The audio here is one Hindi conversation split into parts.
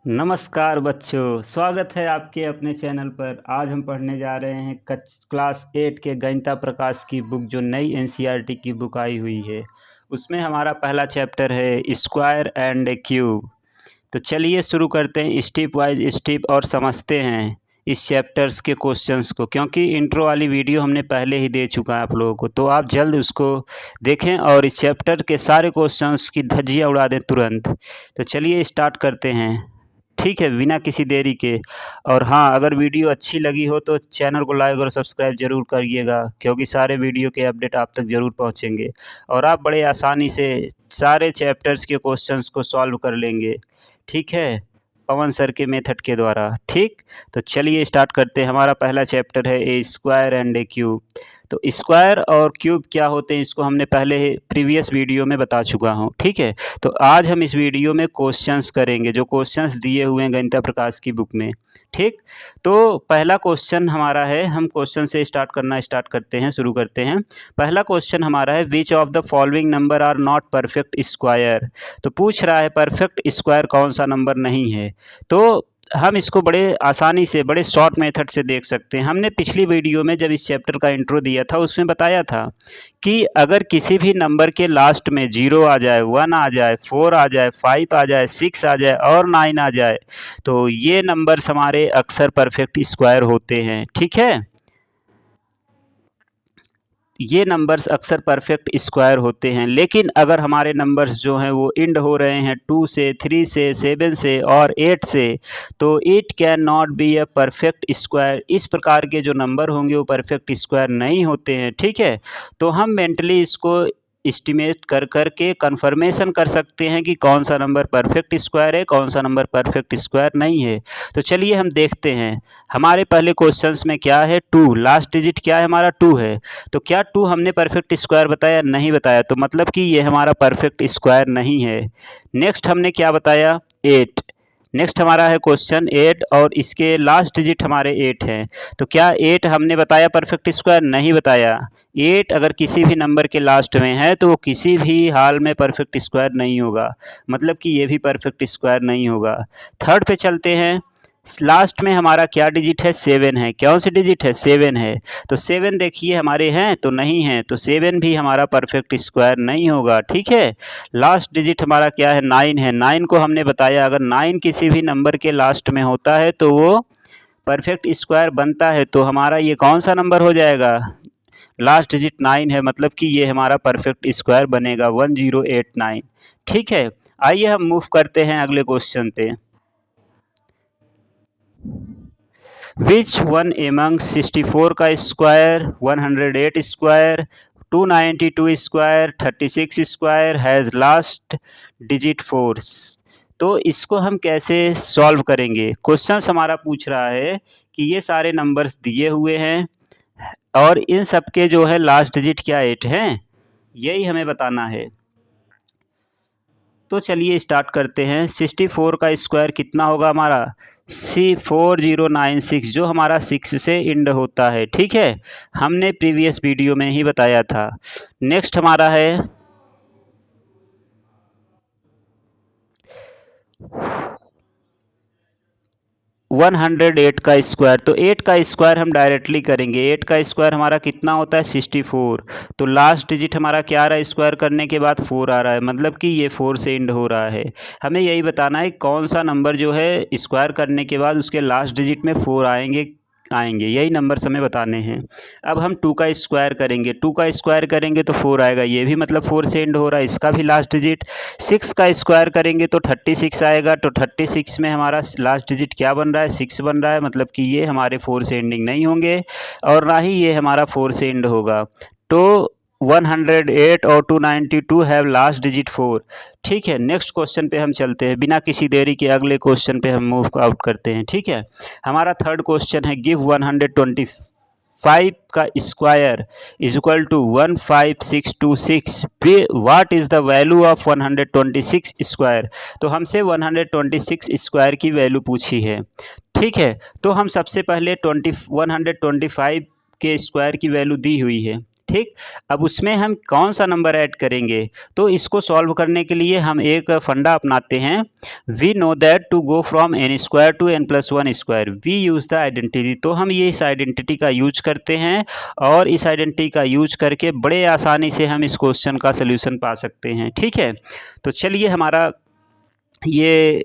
नमस्कार बच्चों, स्वागत है आपके अपने चैनल पर। आज हम पढ़ने जा रहे हैं क्लास 8 के गणिता प्रकाश की बुक, जो नई एनसीईआरटी की बुक आई हुई है। उसमें हमारा पहला चैप्टर है स्क्वायर एंड ए क्यूब। तो चलिए शुरू करते हैं स्टेप वाइज स्टेप और समझते हैं इस चैप्टर्स के क्वेश्चंस को, क्योंकि इंट्रो वाली वीडियो हमने पहले ही दे चुका है आप लोगों को। तो आप जल्द उसको देखें और इस चैप्टर के सारे क्वेश्चंस की धज्जियां उड़ा दें तुरंत। तो चलिए स्टार्ट करते हैं, ठीक है, बिना किसी देरी के। और हाँ, अगर वीडियो अच्छी लगी हो तो चैनल को लाइक और सब्सक्राइब ज़रूर करिएगा, क्योंकि सारे वीडियो के अपडेट आप तक ज़रूर पहुँचेंगे और आप बड़े आसानी से सारे चैप्टर्स के क्वेश्चंस को सॉल्व कर लेंगे, ठीक है, पवन सर के मेथड के द्वारा। ठीक, तो चलिए स्टार्ट करते हैं। हमारा पहला चैप्टर है ए स्क्वायर एंड ए क्यूब। तो स्क्वायर और क्यूब क्या होते हैं, इसको हमने पहले प्रीवियस वीडियो में बता चुका हूँ, ठीक है। तो आज हम इस वीडियो में क्वेश्चंस करेंगे, जो क्वेश्चंस दिए हुए हैं गणिता प्रकाश की बुक में, ठीक। तो पहला क्वेश्चन हमारा है, हम क्वेश्चन से स्टार्ट करते हैं, शुरू करते हैं। पहला क्वेश्चन हमारा है, which of the following number are not perfect square. तो पूछ रहा है परफेक्ट स्क्वायर कौन सा नंबर नहीं है। तो हम इसको बड़े आसानी से, बड़े शॉर्ट मेथड से देख सकते हैं। हमने पिछली वीडियो में जब इस चैप्टर का इंट्रो दिया था, उसमें बताया था कि अगर किसी भी नंबर के लास्ट में 0 आ जाए, 1 आ जाए, 4 आ जाए, 5 आ जाए, 6 आ जाए और 9 आ जाए, तो ये नंबर्स हमारे अक्सर परफेक्ट स्क्वायर होते हैं, ठीक है। ये नंबर्स अक्सर परफेक्ट स्क्वायर होते हैं। लेकिन अगर हमारे नंबर्स जो हैं वो इंड हो रहे हैं 2 से, 3 से, 7 से और 8 से, तो it can not be a perfect square. इस प्रकार के जो नंबर होंगे वो परफेक्ट स्क्वायर नहीं होते हैं, ठीक है। तो हम मेंटली इसको एस्टिमेट कर कर के कंफर्मेशन कर सकते हैं कि कौन सा नंबर परफेक्ट स्क्वायर है, कौन सा नंबर परफेक्ट स्क्वायर नहीं है। तो चलिए हम देखते हैं। हमारे पहले क्वेश्चंस में क्या है, 2, लास्ट डिजिट क्या है हमारा, 2 है। तो क्या 2 हमने परफेक्ट स्क्वायर बताया, नहीं बताया, तो मतलब कि ये हमारा परफेक्ट स्क्वायर नहीं है। नेक्स्ट हमने क्या बताया, 8। नेक्स्ट हमारा है क्वेश्चन 8 और इसके लास्ट डिजिट हमारे 8 हैं। तो क्या 8 हमने बताया परफेक्ट स्क्वायर, नहीं बताया। 8 अगर किसी भी नंबर के लास्ट में है तो वो किसी भी हाल में परफेक्ट स्क्वायर नहीं होगा, मतलब कि ये भी परफेक्ट स्क्वायर नहीं होगा। थर्ड पे चलते हैं। लास्ट में हमारा क्या डिजिट है, 7 है। कौन सी डिजिट है, 7 है। तो 7 देखिए हमारे हैं तो नहीं है, तो 7 भी हमारा परफेक्ट स्क्वायर नहीं होगा, ठीक है। लास्ट डिजिट हमारा क्या है, 9 है। 9 को हमने बताया अगर 9 किसी भी नंबर के लास्ट में होता है तो वो परफेक्ट स्क्वायर बनता है। तो हमारा ये कौन सा नंबर हो जाएगा, लास्ट डिजिट 9 है, मतलब कि ये हमारा परफेक्ट स्क्वायर बनेगा 1089, ठीक है। आइए हम मूव करते हैं अगले क्वेश्चन पे। विच वन एमंग 64 का square, 108 square, 292 square, 36 square has last digit 4। तो इसको हम कैसे सॉल्व करेंगे। क्वेश्चन हमारा पूछ रहा है कि ये सारे नंबर्स दिए हुए हैं और इन सब के जो है लास्ट डिजिट क्या 8 हैं, यही हमें बताना है। तो चलिए स्टार्ट करते हैं। 64 का स्क्वायर कितना होगा हमारा, C4096, जो हमारा 6 से इंड होता है, ठीक है। हमने प्रीवियस वीडियो में ही बताया था। नेक्स्ट हमारा है 108 का स्क्वायर। तो 8 का स्क्वायर हम डायरेक्टली करेंगे। 8 का स्क्वायर हमारा कितना होता है, 64। तो लास्ट डिजिट हमारा क्या आ रहा है, स्क्वायर करने के बाद 4 आ रहा है, मतलब कि ये 4 से इंड हो रहा है। हमें यही बताना है कौन सा नंबर जो है स्क्वायर करने के बाद उसके लास्ट डिजिट में 4 आएंगे, यही नंबर हमें बताने हैं। अब हम 2 का स्क्वायर करेंगे। 2 का स्क्वायर करेंगे तो 4 आएगा, ये भी मतलब 4 से एंड हो रहा है, इसका भी लास्ट डिजिट। 6 का स्क्वायर करेंगे तो 36 आएगा, तो 36 में हमारा लास्ट डिजिट क्या बन रहा है, 6 बन रहा है, मतलब कि ये हमारे 4 से एंडिंग नहीं होंगे और ना ही ये हमारा 4 से एंड होगा। तो 108 और 292 हैव लास्ट डिजिट 4, ठीक है। नेक्स्ट क्वेश्चन पे हम चलते हैं, बिना किसी देरी के अगले क्वेश्चन पे हम मूव आउट करते हैं, ठीक है। हमारा थर्ड क्वेश्चन है, गिव 125 का square is equal to 15626, what is the value of 126 square. तो हमसे 126 स्क्वायर की वैल्यू पूछी है, ठीक है। तो हम सबसे पहले 125 के स्क्वायर की वैल्यू दी हुई है, ठीक। अब उसमें हम कौन सा नंबर ऐड करेंगे, तो इसको सॉल्व करने के लिए हम एक फंडा अपनाते हैं। We know that to go from N square to N plus one square we use the identity. तो हम ये इस आइडेंटिटी का यूज करते हैं और इस आइडेंटिटी का यूज करके बड़े आसानी से हम इस क्वेश्चन का सोल्यूशन पा सकते हैं। ठीक है, तो चलिए हमारा ये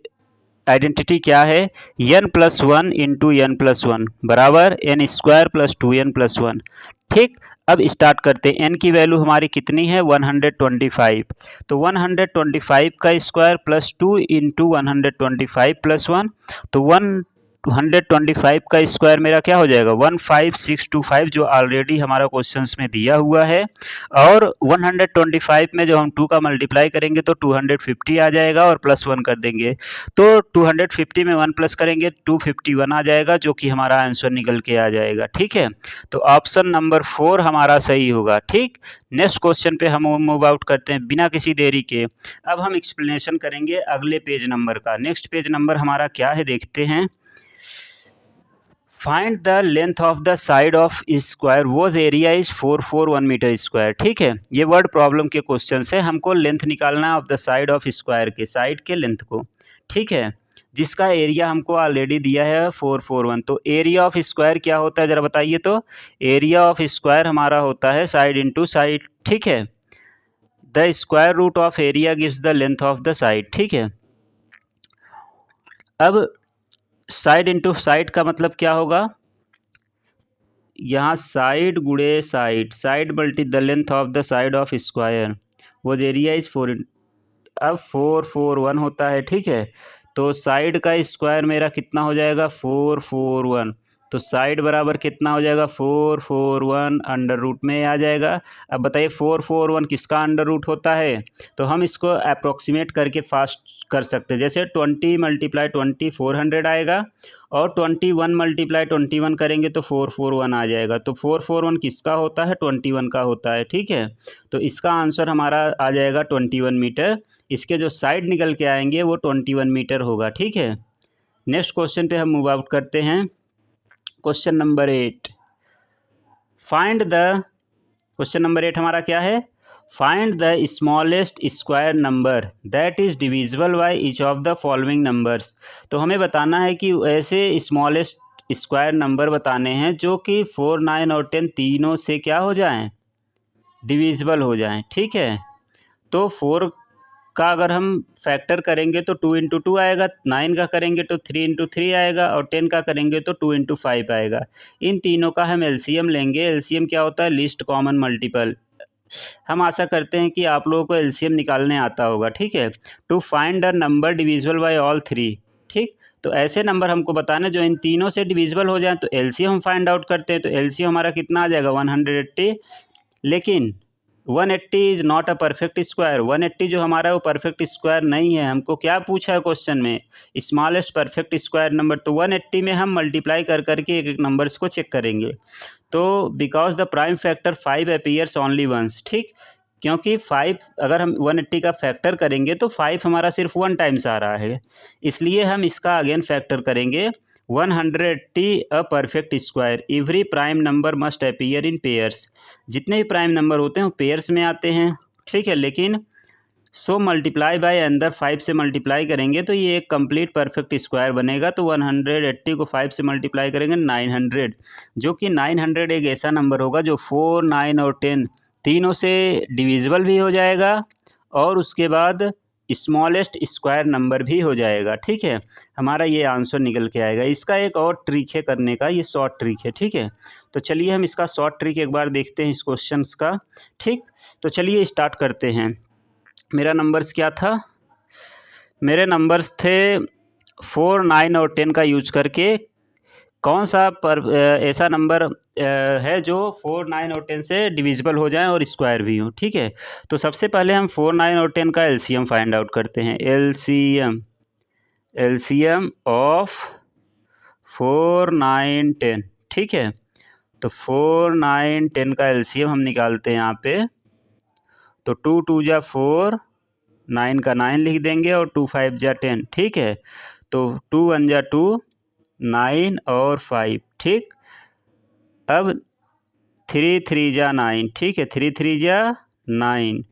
आइडेंटिटी क्या है, n plus one into n plus one बराबर n square plus two N plus one. ठीक, अब स्टार्ट करते हैं। n की वैल्यू हमारी कितनी है, 125। तो 125 का square plus two into 125 plus one, तो 125 का स्क्वायर मेरा क्या हो जाएगा, 15625, जो ऑलरेडी हमारा क्वेश्चंस में दिया हुआ है। और 125 में जब हम 2 का मल्टीप्लाई करेंगे तो 250 आ जाएगा और प्लस 1 कर देंगे, तो 250 में 1 प्लस करेंगे 251 आ जाएगा, जो कि हमारा आंसर निकल के आ जाएगा। ठीक है, तो ऑप्शन नंबर 4 हमारा सही होगा। ठीक, नेक्स्ट क्वेश्चन पे हम मूव आउट करते हैं बिना किसी देरी के। अब हम एक्सप्लेनेशन करेंगे अगले पेज नंबर का। नेक्स्ट पेज नंबर हमारा क्या है, देखते हैं। Find the length of the side of square whose area is 441 metre square. ठीक है, ये वर्ड प्रॉब्लम के क्वेश्चन है, हमको लेंथ निकालना है of the side of square के, साइड के लेंथ को। ठीक है, जिसका एरिया हमको ऑलरेडी दिया है 441। तो एरिया ऑफ स्क्वायर क्या होता है, जरा बताइए। तो एरिया ऑफ स्क्वायर हमारा होता है साइड इंटू साइड। ठीक है, the square root of area gives the length of the side. ठीक है, अब साइड इंटू साइड का मतलब क्या होगा, यहाँ साइड गुड़े side, side multi the length of the side of square वो एरिया इज 4। अब 441 होता है। ठीक है, तो साइड का स्क्वायर मेरा कितना हो जाएगा, 441। तो साइड बराबर कितना हो जाएगा, 441 अंडर रूट में आ जाएगा। अब बताइए 441 किसका अंडर रूट होता है, तो हम इसको अप्रोक्सीमेट करके फास्ट कर सकते हैं। जैसे 20 मल्टीप्लाई 20 400 आएगा, और 21 मल्टीप्लाई 21 करेंगे तो 441 आ जाएगा। तो 441 किसका होता है, 21 का होता है। ठीक है, तो इसका आंसर हमारा आ जाएगा 21 मीटर। इसके जो साइड निकल के आएंगे वो 21 मीटर होगा। ठीक है, नेक्स्ट क्वेश्चन पे हम मूव आउट करते हैं। Question number 8, find the, question number 8 हमारा क्या है, find the smallest square number that is divisible by each of the following numbers. तो हमें बताना है कि ऐसे स्मॉलेस्ट स्क्वायर नंबर बताने हैं जो कि 4, 9 और 10 तीनों से क्या हो जाएं, डिविजिबल हो जाएं। ठीक है, तो 4 का अगर हम फैक्टर करेंगे तो 2 इंटू 2 आएगा, 9 का करेंगे तो 3 इंटू 3 आएगा, और 10 का करेंगे तो 2 इंटू 5 आएगा। इन तीनों का हम एलसीएम लेंगे। एलसीएम क्या होता है, लीस्ट कॉमन मल्टीपल। हम आशा करते हैं कि आप लोगों को एलसीएम निकालने आता होगा। ठीक है, to find a number divisible by all three. ठीक, तो ऐसे नंबर हमको बताने जो इन तीनों से डिविजिबल हो जाए, तो एलसीएम हम फाइंड आउट करते हैं। तो एलसीएम हमारा कितना आ जाएगा, 180। लेकिन 180 is not a perfect square. 180 जो हमारा है वो परफेक्ट स्क्वायर नहीं है। हमको क्या पूछा है क्वेश्चन में, स्मॉलेस्ट परफेक्ट स्क्वायर नंबर। तो 180 में हम मल्टीप्लाई कर करके एक एक नंबर्स को चेक करेंगे। तो because the prime factor 5 appears only once. ठीक, क्योंकि 5 अगर हम 180 का फैक्टर करेंगे तो 5 हमारा सिर्फ 1 टाइम्स आ रहा है, इसलिए हम इसका अगेन फैक्टर करेंगे 180 a perfect square. Every prime number must appear in pairs. जितने भी प्राइम नंबर होते हैं वो पेयर्स में आते हैं। ठीक है, लेकिन सो मल्टीप्लाई बाय अंदर 5 से मल्टीप्लाई करेंगे तो ये एक कंप्लीट परफेक्ट स्क्वायर बनेगा। तो 180 को 5 से मल्टीप्लाई करेंगे 900, जो कि 900 एक ऐसा नंबर होगा जो 4, 9 और 10 तीनों से डिविजिबल भी हो जाएगा, और उसके बाद स्मॉलेस्ट स्क्वायर नंबर भी हो जाएगा। ठीक है, हमारा ये आंसर निकल के आएगा। इसका एक और ट्रिक है करने का, ये शॉर्ट ट्रिक है। ठीक है, तो चलिए हम इसका शॉर्ट ट्रिक एक बार देखते हैं इस क्वेश्चन का। ठीक, तो चलिए स्टार्ट करते हैं। मेरा नंबर्स क्या था, मेरे नंबर्स थे 4, 9 और 10 का यूज करके कौन सा ऐसा नंबर है जो 4, 9 और 10 से डिविजिबल हो जाए और स्क्वायर भी हो। ठीक है, तो सबसे पहले हम 4, 9 और 10 का एलसीएम फाइंड आउट करते हैं। LCM of 4, 9, 10। ठीक है, तो 4, 9, 10 का एलसीएम हम निकालते हैं यहाँ पे। तो 2 2 जा 4, 9 का 9 लिख देंगे, और 2 5 जा 10। ठीक है, तो 2 1 जा 2, 9 और 5। ठीक, अब 3 3 जा 9, ठीक है, 3 3 जा 9।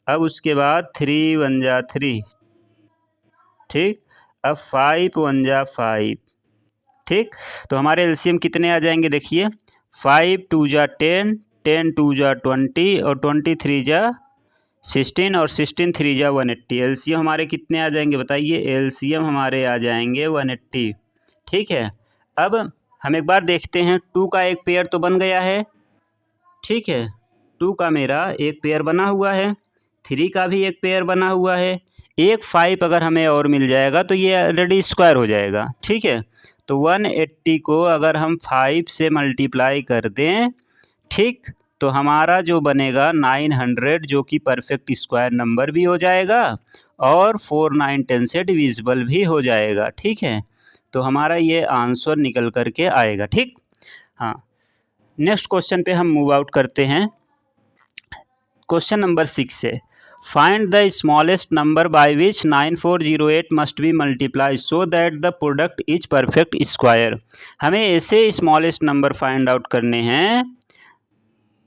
अब उसके बाद 3 1 जा 3, ठीक। अब 5 1 जा 5, ठीक। तो हमारे एलसीएम कितने आ जाएंगे देखिए, 5 2 जा 10, 10 2 जा 20 और 20 3 जा 16 और 16 3 जा 180। एलसीएम हमारे कितने आ जाएंगे बताइए, एलसीएम हमारे आ जाएंगे 180, ठीक है। अब हम एक बार देखते हैं, 2 का एक पेयर तो बन गया है, ठीक है, 2 का मेरा एक पेयर बना हुआ है, 3 का भी एक पेयर बना हुआ है, एक 5 अगर हमें और मिल जाएगा तो ये ऑलरेडी स्क्वायर हो जाएगा, ठीक है। तो 180 को अगर हम 5 से मल्टीप्लाई कर दें, ठीक, तो हमारा जो बनेगा 900, जो कि परफेक्ट स्क्वायर नंबर भी हो जाएगा और 4 9 10 से डिविजिबल भी हो जाएगा, ठीक है। तो हमारा ये आंसर निकल कर के आएगा, ठीक। हाँ, नेक्स्ट क्वेश्चन पे हम मूव आउट करते हैं। क्वेश्चन नंबर 6 है, find the smallest number by which 9408 must be multiply so that the product is perfect square. हमें ऐसे स्मॉलेस्ट नंबर फाइंड आउट करने हैं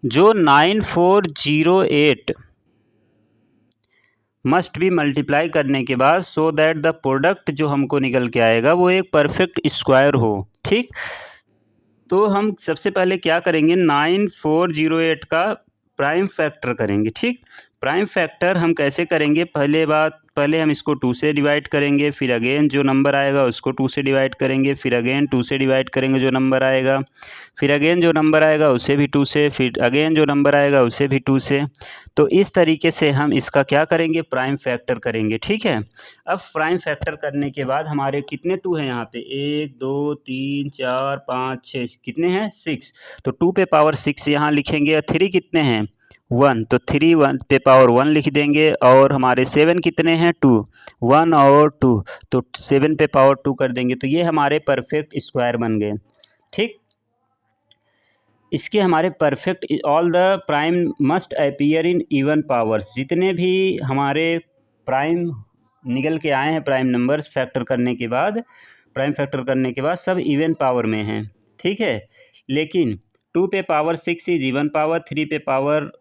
जो 9408 मस्ट बी मल्टीप्लाई करने के बाद सो दैट द प्रोडक्ट जो हमको निकल के आएगा वो एक परफेक्ट स्क्वायर हो, ठीक। तो हम सबसे पहले क्या करेंगे, 9408 का प्राइम फैक्टर करेंगे, ठीक। प्राइम फैक्टर हम कैसे करेंगे, पहले हम इसको 2 से डिवाइड करेंगे, फिर अगेन जो नंबर आएगा उसको 2 से डिवाइड करेंगे, फिर अगेन 2 से डिवाइड करेंगे जो नंबर आएगा, फिर अगेन जो नंबर आएगा उसे भी 2 से, फिर अगेन जो नंबर आएगा उसे भी 2 से। तो इस तरीके से हम इसका क्या करेंगे, प्राइम फैक्टर करेंगे, ठीक है। अब प्राइम फैक्टर करने के बाद हमारे कितने 2 हैं यहाँ पे, 1 2 3 4 5 6, कितने हैं 6। तो 2 पे पावर 6 यहाँ लिखेंगे, और 3 कितने हैं 1, तो 3 1 पे पावर 1 लिख देंगे, और हमारे 7 कितने हैं 2, 1 और 2, तो 7 पे पावर 2 कर देंगे। तो ये हमारे परफेक्ट स्क्वायर बन गए, ठीक। इसके हमारे perfect all the prime must appear in even powers, जितने भी हमारे प्राइम निकल के आए हैं प्राइम नंबर्स फैक्टर करने के बाद, प्राइम फैक्टर करने के बाद सब इवन पावर में हैं, ठीक है। लेकिन 2 पे पावर 6 इज इवन पावर, 3 पे power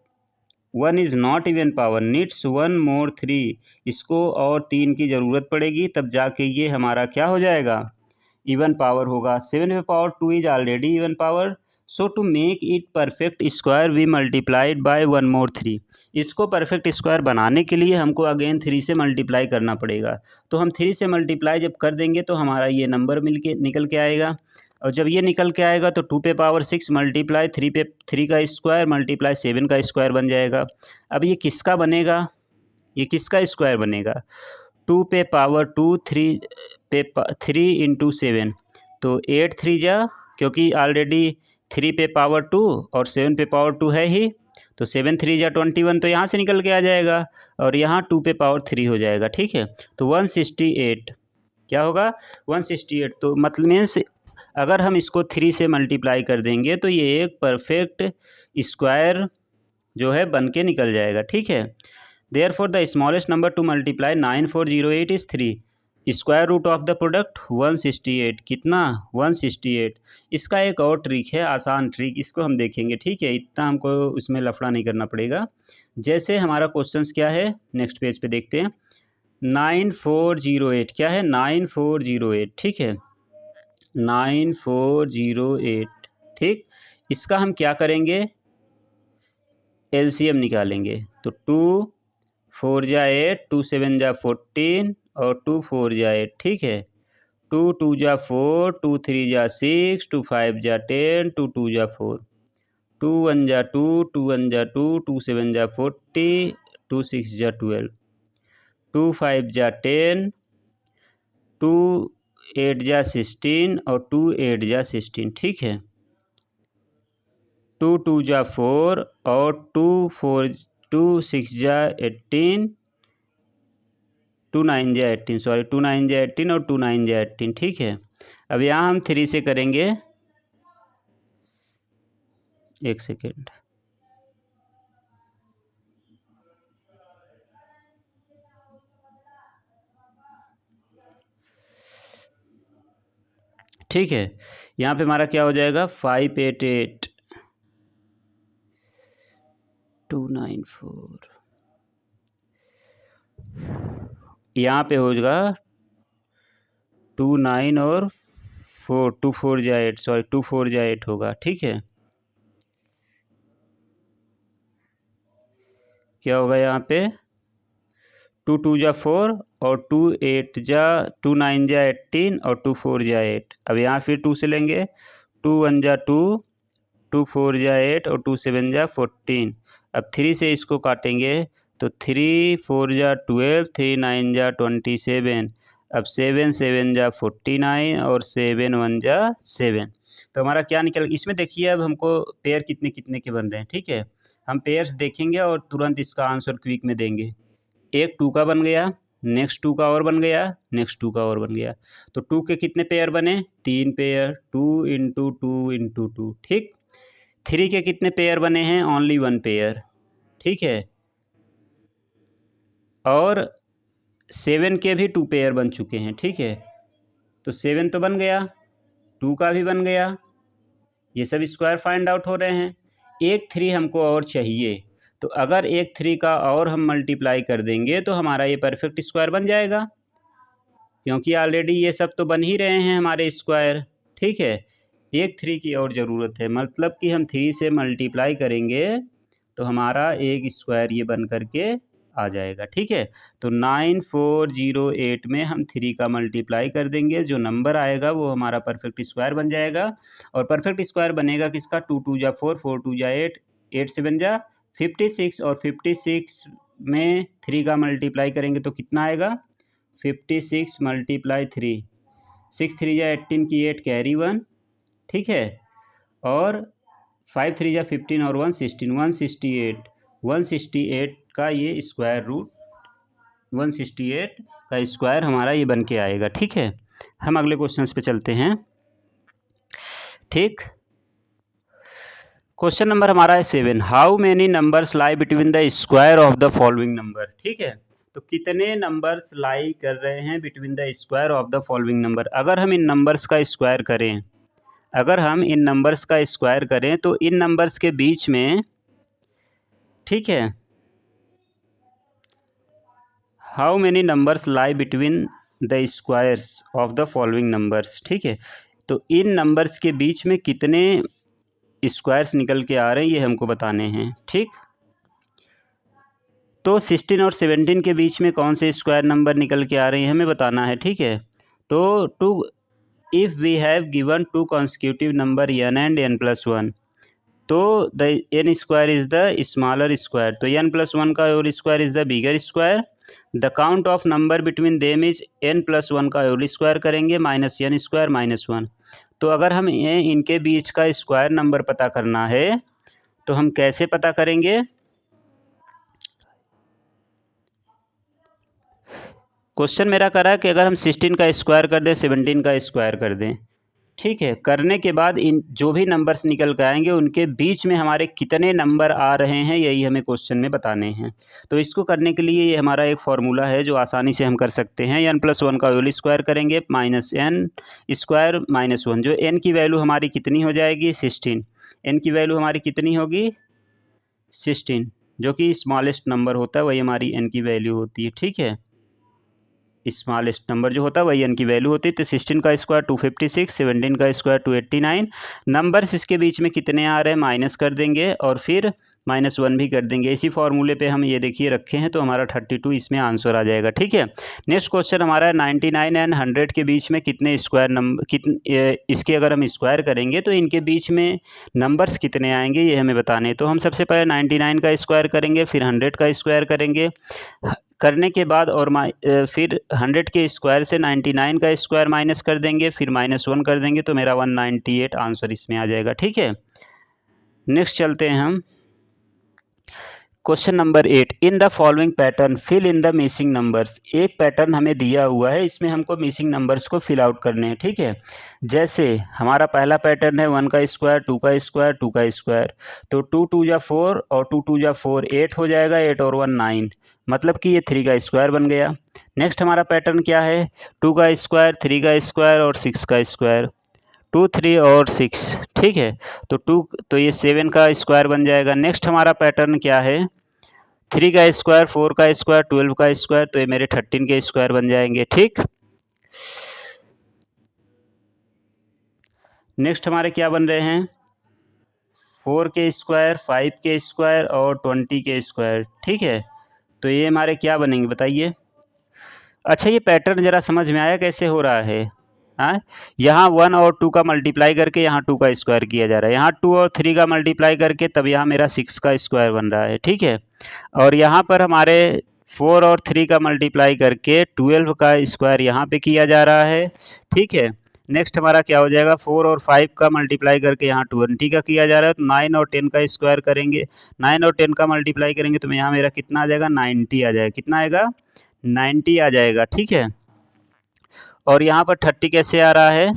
1 is not even power, needs 1 more 3, इसको और 3 की ज़रूरत पड़ेगी तब जाके ये हमारा क्या हो जाएगा, इवन पावर होगा। 7 पे power 2 is already even power, so to make it perfect square we multiplied by 1 more 3। इसको परफेक्ट स्क्वायर बनाने के लिए हमको अगेन 3 से मल्टीप्लाई करना पड़ेगा। तो हम 3 से मल्टीप्लाई जब कर देंगे तो हमारा ये नंबर निकल के आएगा, और जब ये निकल के आएगा तो 2 पे पावर 6 मल्टीप्लाई 3 पे 3 का स्क्वायर मल्टीप्लाई 7 का स्क्वायर बन जाएगा। अब ये किसका बनेगा, ये किसका स्क्वायर बनेगा, 2 पे पावर 2 3 पे 3 इंटू 7, तो 8 3 जा, क्योंकि ऑलरेडी 3 पे पावर 2 और 7 पे पावर 2 है ही, तो 7 3 जा 21, तो यहाँ से निकल के आ जाएगा, और यहाँ 2 पे पावर 3 हो जाएगा, ठीक है। तो 168 क्या होगा, 168। तो मतलब मीन्स अगर हम इसको 3 से मल्टीप्लाई कर देंगे तो ये एक परफेक्ट स्क्वायर जो है बन के निकल जाएगा, ठीक है। Therefore the smallest number to multiply 9408 is 3, square root of the product 168, कितना 168। इसका एक और ट्रिक है, आसान ट्रिक, इसको हम देखेंगे, ठीक है, इतना हमको उसमें लफड़ा नहीं करना पड़ेगा। जैसे हमारा क्वेश्चन क्या है, नेक्स्ट पेज पे देखते हैं, 9408 क्या है, 9408, ठीक है, 9408, ठीक। इसका हम क्या करेंगे, एलसीएम निकालेंगे। तो 2 4 जा 8, 2 7 जा 14 और 2 4 जा 8, ठीक है। 2 2 जा 4, 2 3 जा 6, 2 5 जा 10, 2 2 जा 4, 2 1 जा 2, 2 1 जा 2, 2 7 जा 40, 2 6 जा 12, 2 5 जा 10, 2 8 जा 16 और 2 8 जा 16, ठीक है। 2 2 जा 4 और 2 6 जा 18, 2 9 जा 18, सॉरी 2 9 जा 18 और 2 9 जा 18, ठीक है। अब यहाँ हम 3 से करेंगे, एक सेकेंड, ठीक है। यहाँ पे हमारा क्या हो जाएगा, 588, 294, यहाँ पे होगा 29 और 4, 2 4 जा 8, सॉरी 2 4 जा 8 होगा। ठीक है, क्या होगा यहाँ पे 2 2 जा 4 और 2 8 जा 2 9 जा 18 और 2 4 जा 8। अब यहाँ फिर 2 से लेंगे, 2 1 जा 2, 2 4 जा 8 और 2 7 जा 14। अब 3 से इसको काटेंगे तो 3 4 जा 12, 3 9 जा 27। अब 7 7 जा 49 और 7 1 जा 7। तो हमारा क्या निकल, इसमें देखिए अब हमको पेयर कितने कितने के बन रहे हैं। ठीक है, हम पेयर्स देखेंगे और तुरंत इसका आंसर क्विक में देंगे। एक 2 का बन गया, नेक्स्ट 2 का और बन गया, नेक्स्ट 2 का और बन गया। तो 2 के कितने पेयर बने, 3 पेयर, 2 इंटू 2 इंटू 2। ठीक, 3 के कितने पेयर बने हैं, ओनली 1 पेयर। ठीक है, और 7 के भी 2 पेयर बन चुके हैं। ठीक है, तो 7 तो बन गया, 2 का भी बन गया, ये सब स्क्वायर फाइंड आउट हो रहे हैं। एक 3 हमको और चाहिए, तो अगर एक 3 का और हम मल्टीप्लाई कर देंगे तो हमारा ये परफेक्ट स्क्वायर बन जाएगा, क्योंकि ऑलरेडी ये सब तो बन ही रहे हैं हमारे स्क्वायर। ठीक है, एक 3 की और ज़रूरत है, मतलब कि हम 3 से मल्टीप्लाई करेंगे तो हमारा एक स्क्वायर ये बन करके आ जाएगा। ठीक है, तो 9408 में हम 3 का मल्टीप्लाई कर देंगे, जो नंबर आएगा वो हमारा परफेक्ट स्क्वायर बन जाएगा। और परफेक्ट स्क्वायर बनेगा किसका, 2 2 जा 4, 4 2 जा 8, 8 7 जा 56 और 56 में 3 का मल्टीप्लाई करेंगे तो कितना आएगा, 56 मल्टीप्लाई 3, 6 3 जा 18 की 8 कैरी 1। ठीक है, और 5 3 जा 15 और 1 16, 168, 168 का ये स्क्वायर रूट, 168 का स्क्वायर हमारा ये बन के आएगा। ठीक है, हम अगले क्वेश्चन पे चलते हैं। ठीक, क्वेश्चन नंबर हमारा है 7, how many numbers lie between the square of the following number. ठीक है, तो कितने नंबर्स लाई कर रहे हैं between the square of the following number. अगर हम इन नंबर्स का स्क्वायर करें, अगर हम इन नंबर्स का स्क्वायर करें तो इन नंबर्स के बीच में, ठीक है, how many numbers lie between the squares of the following numbers. ठीक है, तो इन नंबर्स के बीच में कितने स्क्वायर्स निकल के आ रहे हैं ये हमको बताने हैं। ठीक, तो 16 और 17 के बीच में कौन से स्क्वायर नंबर निकल के आ रहे हैं हमें बताना है। ठीक है, तो if we have given 2 consecutive number n and n plus 1, तो the n square is the smaller square, तो n plus 1 का whole square is the bigger square. The count of number between them is n plus 1 का होल स्क्वायर करेंगे माइनस n स्क्वायर माइनस 1। तो अगर हम इनके बीच का स्क्वायर नंबर पता करना है तो हम कैसे पता करेंगे, क्वेश्चन मेरा करा कि अगर हम 16 का स्क्वायर कर दें, 17 का स्क्वायर कर दें। ठीक है, करने के बाद इन जो भी नंबर्स निकल कर आएंगे उनके बीच में हमारे कितने नंबर आ रहे हैं यही हमें क्वेश्चन में बताने हैं। तो इसको करने के लिए ये हमारा एक फार्मूला है जो आसानी से हम कर सकते हैं। n plus 1 का होल स्क्वायर करेंगे माइनस n स्क्वायर माइनस 1, जो n की वैल्यू हमारी कितनी हो जाएगी, 16। n की वैल्यू हमारी कितनी होगी, 16, जो कि स्मॉलेस्ट नंबर होता है वही हमारी n की वैल्यू होती है। ठीक है, स्मॉलेस्ट नंबर जो होता है वही n की वैल्यू होती है। तो 16 का स्क्वायर 256, 17 का स्क्वायर 289। नंबर्स इसके बीच में कितने आ रहे हैं माइनस कर देंगे और फिर -1 भी कर देंगे। इसी फॉर्मूले पे हम ये देखिए रखे हैं, तो हमारा 32 इसमें आंसर आ जाएगा। ठीक है, नेक्स्ट क्वेश्चन हमारा है 99 एंड 100 के बीच में कितने स्क्वायर नंबर, इसके अगर हम स्क्वायर करेंगे तो इनके बीच में नंबर्स कितने आएंगे ये हमें बताने। तो हम सबसे पहले 99 का स्क्वायर करेंगे, फिर 100 का स्क्वायर करेंगे, करने के बाद और फिर 100 के स्क्वायर से 99 का स्क्वायर माइनस कर देंगे, फिर -1 कर देंगे, तो मेरा 198 आंसर इसमें आ जाएगा। ठीक है, नेक्स्ट चलते हैं हम question number 8, in the following pattern fill in the missing numbers. एक पैटर्न हमें दिया हुआ है, इसमें हमको मिसिंग नंबर्स को फिल आउट करने हैं। ठीक है, जैसे हमारा पहला पैटर्न है 1 का स्क्वायर, 2 का स्क्वायर, 2 का स्क्वायर, तो 2 2 जा 4 और 2 2 जा 4, 8 हो जाएगा, 8 और 1 9, मतलब कि ये 3 का स्क्वायर बन गया। नेक्स्ट हमारा पैटर्न क्या है, 2 का स्क्वायर, 3 का स्क्वायर और 6 का स्क्वायर, 2 3 और 6। ठीक है, तो ये 7 का स्क्वायर बन जाएगा। नेक्स्ट हमारा पैटर्न क्या है, 3 का स्क्वायर, 4 का स्क्वायर, 12 का स्क्वायर, तो ये मेरे 13 के स्क्वायर बन जाएंगे। ठीक, नेक्स्ट हमारे क्या बन रहे हैं, 4 के स्क्वायर, 5 के स्क्वायर और 20 के स्क्वायर। ठीक है, तो ये हमारे क्या बनेंगे बताइए। अच्छा, ये पैटर्न ज़रा समझ में आया कैसे हो रहा है। हाँ, यहाँ 1 और 2 का मल्टीप्लाई करके यहाँ 2 का स्क्वायर किया जा रहा है, यहाँ 2 और 3 का मल्टीप्लाई करके तब यहाँ मेरा 6 का स्क्वायर बन रहा है। ठीक है, और यहाँ पर हमारे 4 और 3 का मल्टीप्लाई करके 12 का स्क्वायर यहाँ पे किया जा रहा है। ठीक है, नेक्स्ट हमारा क्या हो जाएगा, 4 और 5 का मल्टीप्लाई करके यहाँ 20 का किया जा रहा है, तो 9 और 10 का स्क्वायर करेंगे, 9 और 10 का मल्टीप्लाई करेंगे तो यहाँ मेरा कितना आ जाएगा, 90 आ जाएगा। कितना आएगा, 90 आ जाएगा। ठीक है, और यहाँ पर 30 कैसे आ रहा है,